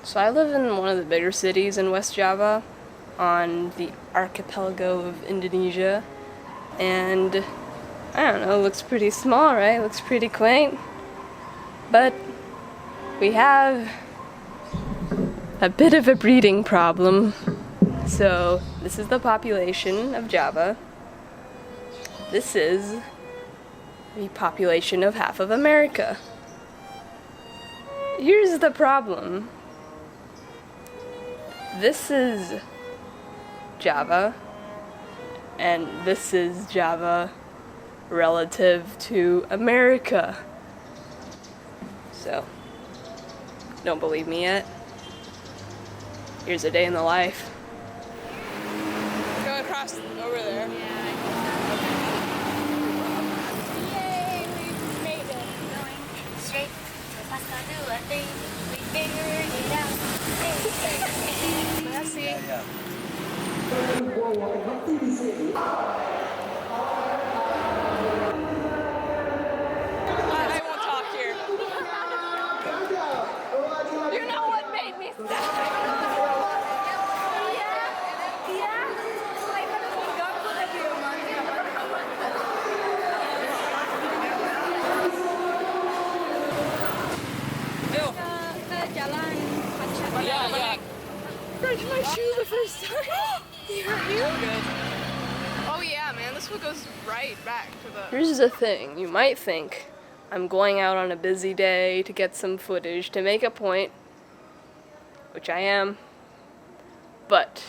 So I live in one of the bigger cities in West Java on the archipelago of Indonesia, and I don't know, it looks pretty small, right? It looks pretty quaint, but we have a bit of a breeding problem. So this is the population of Java. This is the population of half of America. Here's the problem. This is Java, and this is Java relative to America. So, don't believe me yet? Here's a day in the life. Go across over there. Yay, we made it. Going straight to Pascagoula, we figured it out. Merci. I won't talk here. You know what made me stop? Yeah. Broke my shoe the first time. They hurt you? Good. Oh yeah, man, this one goes right back to the... Here's the thing. You might think I'm going out on a busy day to get some footage to make a point, which I am, but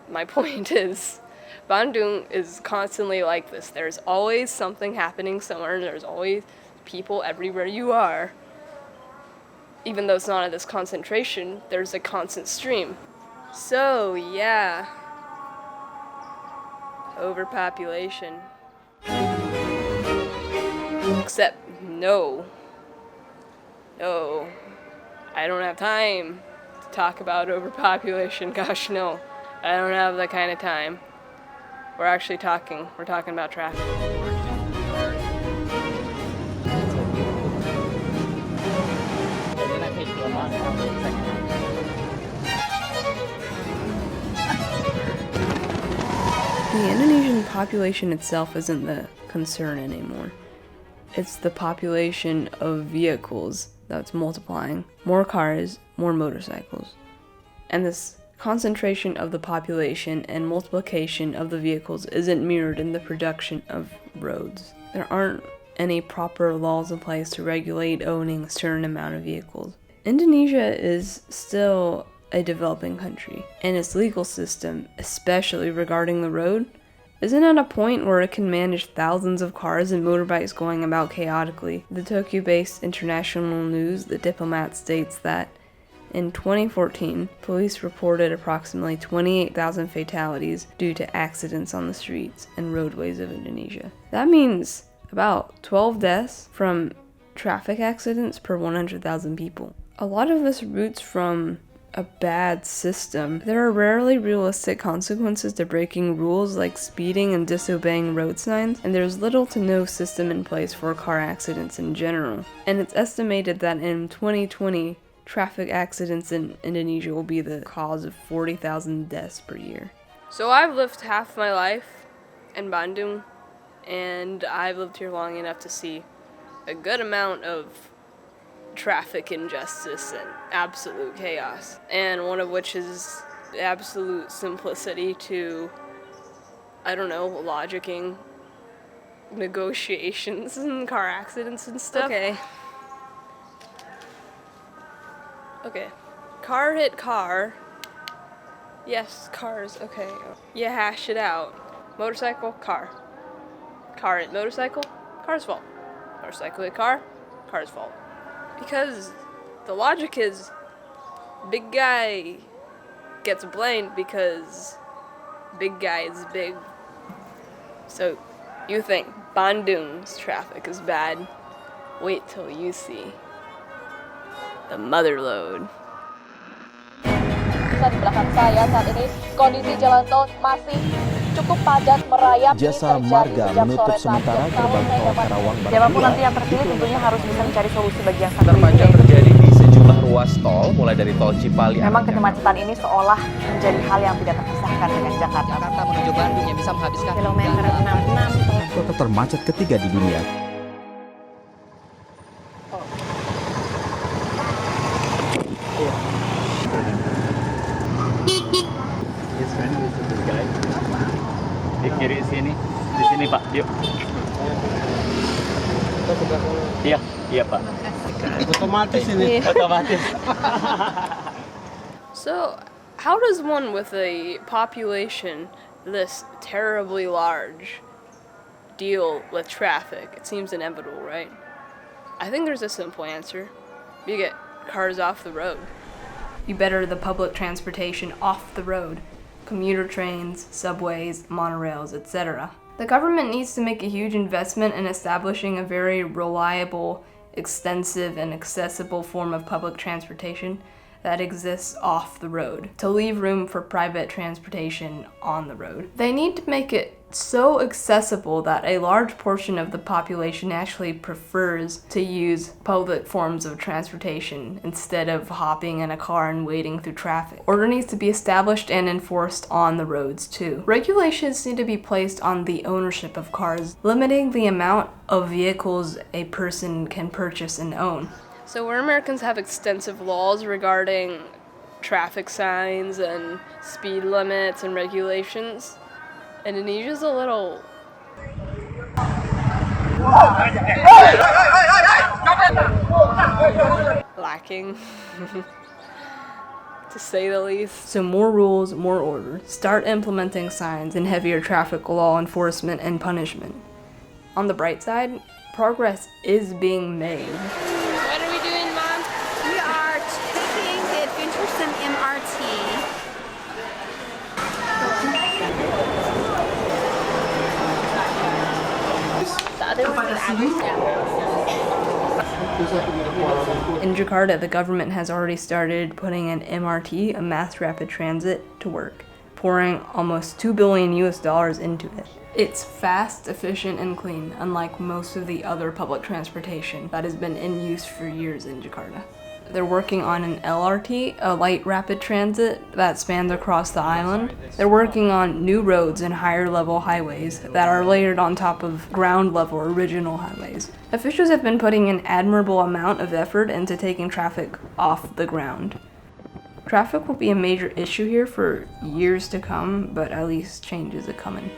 my point is Bandung is constantly like this. There's always something happening somewhere, and there's always people everywhere you are. Even though it's not at this concentration, there's a constant stream. So, yeah. Overpopulation. Except, no. No. I don't have time to talk about overpopulation. Gosh, no. I don't have that kind of time. We're talking about traffic. The Indonesian population itself isn't the concern anymore. It's the population of vehicles that's multiplying. More cars, more motorcycles. And this concentration of the population and multiplication of the vehicles isn't mirrored in the production of roads. There aren't any proper laws in place to regulate owning a certain amount of vehicles. Indonesia is still a developing country, and its legal system, especially regarding the road, isn't at a point where it can manage thousands of cars and motorbikes going about chaotically. The Tokyo-based International News, The Diplomat, states that in 2014, police reported approximately 28,000 fatalities due to accidents on the streets and roadways of Indonesia. That means about 12 deaths from traffic accidents per 100,000 people. A lot of this roots from a bad system. There are rarely realistic consequences to breaking rules like speeding and disobeying road signs, and there's little to no system in place for car accidents in general. And it's estimated that in 2020, traffic accidents in Indonesia will be the cause of 40,000 deaths per year. So I've lived half my life in Bandung, and I've lived here long enough to see a good amount of traffic injustice and absolute chaos, and one of which is the absolute simplicity to, I don't know, logicking negotiations and car accidents and stuff. Okay. Car hit car. Yes, cars, okay. You hash it out. Motorcycle, car. Car hit motorcycle, car's fault. Motorcycle hit car, car's fault. Because the logic is, big guy gets blamed because big guy is big. So you think Bandung's traffic is bad? Wait till you see the mother load. Di belakang saya saat ini kondisi jalan tol masih cukup padat merayap. Jasa Marga menutup sementara gerbang tol Karawang Barat. Siapapun nanti yang terpilih tentunya harus bisa mencari solusi bagi yang satu ini. Terpanjang terjadi di sejumlah ruas tol tol, mulai dari tol Cipali. Memang kemacetan ini seolah menjadi hal yang tidak terpisahkan dengan Jakarta. Jakarta menuju Bandung yang bisa menghabiskan Kilometer 66. Kota termacet ketiga di dunia. Di kiri sini, di sini Pak, yuk. Iya, iya Pak. otomatis ini. Otomatis. So, how does one with a population this terribly large deal with traffic? It seems inevitable, right? I think there's a simple answer. You get cars off the road. You better the public transportation off the road. Commuter trains, subways, monorails, etc. The government needs to make a huge investment in establishing a very reliable, extensive, and accessible form of public transportation that exists off the road to leave room for private transportation on the road. They need to make it so accessible that a large portion of the population actually prefers to use public forms of transportation instead of hopping in a car and waiting through traffic. Order needs to be established and enforced on the roads too. Regulations need to be placed on the ownership of cars, limiting the amount of vehicles a person can purchase and own. So where Americans have extensive laws regarding traffic signs and speed limits and regulations, Indonesia's a little lacking, to say the least. So more rules, more order. Start implementing signs and heavier traffic law enforcement and punishment. On the bright side, progress is being made. What are we doing, Mom? We are taking the Adventuresome MRT. In Jakarta, the government has already started putting an MRT, a mass rapid transit, to work, pouring almost $2 billion into it. It's fast, efficient, and clean, unlike most of the other public transportation that has been in use for years in Jakarta. They're working on an LRT, a light rapid transit, that spans across the island. They're working on new roads and higher level highways that are layered on top of ground level original highways. Officials have been putting an admirable amount of effort into taking traffic off the ground. Traffic will be a major issue here for years to come, but at least change is a-coming.